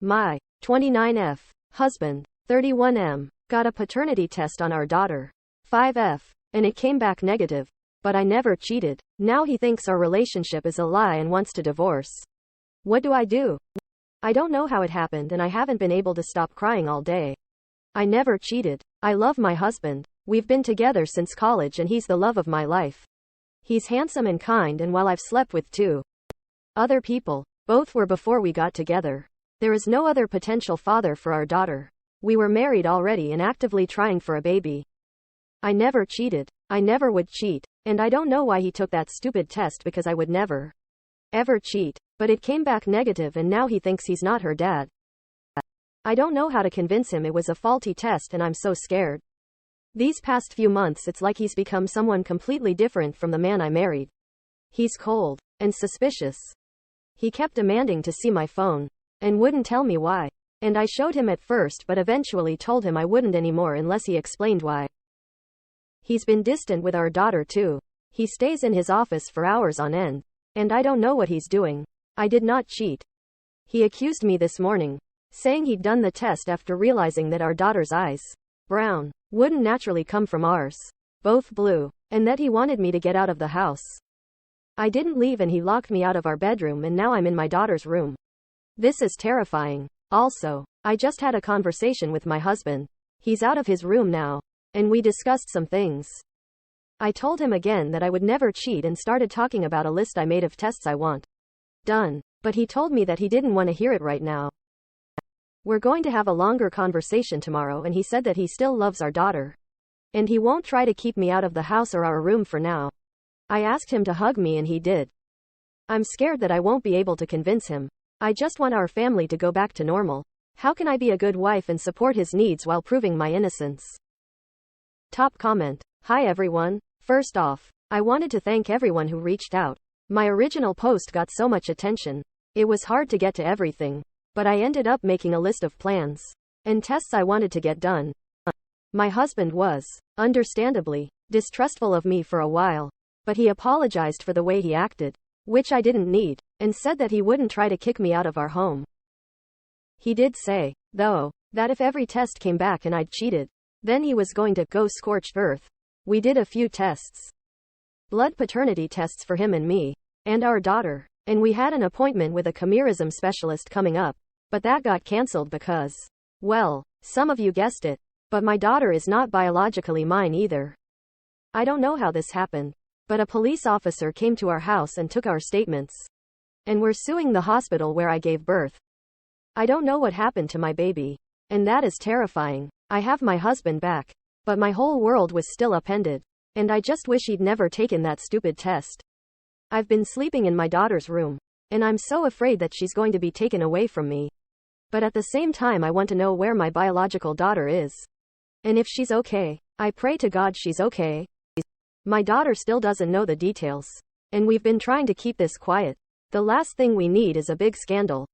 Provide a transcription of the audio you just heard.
My 29F husband, 31M, got a paternity test on our daughter, 5F, and it came back negative. But I never cheated. Now he thinks our relationship is a lie and wants to divorce. What do I do? I don't know how it happened and I haven't been able to stop crying all day. I never cheated. I love my husband. We've been together since college and he's the love of my life. He's handsome and kind, and while I've slept with 2 other people, both were before we got together. There is no other potential father for our daughter. We were married already and actively trying for a baby. I never cheated. I never would cheat. And I don't know why he took that stupid test, because I would never, ever cheat. But it came back negative and now he thinks he's not her dad. I don't know how to convince him it was a faulty test and I'm so scared. These past few months it's like he's become someone completely different from the man I married. He's cold and suspicious. He kept demanding to see my phone and wouldn't tell me why. And I showed him at first but eventually told him I wouldn't anymore unless he explained why. He's been distant with our daughter too. He stays in his office for hours on end. And I don't know what he's doing. I did not cheat. He accused me this morning, saying he'd done the test after realizing that our daughter's eyes, brown, wouldn't naturally come from ours, both blue, and that he wanted me to get out of the house. I didn't leave and he locked me out of our bedroom and now I'm in my daughter's room. This is terrifying. Also, I just had a conversation with my husband. He's out of his room now, and we discussed some things. I told him again that I would never cheat and started talking about a list I made of tests I want done. But he told me that he didn't want to hear it right now. We're going to have a longer conversation tomorrow and he said that he still loves our daughter. And he won't try to keep me out of the house or our room for now. I asked him to hug me and he did. I'm scared that I won't be able to convince him. I just want our family to go back to normal. How can I be a good wife and support his needs while proving my innocence? Top comment. Hi everyone. First off, I wanted to thank everyone who reached out. My original post got so much attention. It was hard to get to everything, but I ended up making a list of plans and tests I wanted to get done. My husband was, understandably, distrustful of me for a while, but he apologized for the way he acted, which I didn't need, and said that he wouldn't try to kick me out of our home. He did say, though, that if every test came back and I'd cheated, then he was going to go scorched earth. We did a few tests. Blood paternity tests for him and me, and our daughter, and we had an appointment with a chimerism specialist coming up, but that got cancelled because, well, some of you guessed it, but my daughter is not biologically mine either. I don't know how this happened, but a police officer came to our house and took our statements. And we're suing the hospital where I gave birth. I don't know what happened to my baby, and that is terrifying. I have my husband back, but my whole world was still upended. And I just wish he'd never taken that stupid test. I've been sleeping in my daughter's room, and I'm so afraid that she's going to be taken away from me. But at the same time I want to know where my biological daughter is. And if she's okay. I pray to God she's okay. My daughter still doesn't know the details. And we've been trying to keep this quiet. The last thing we need is a big scandal.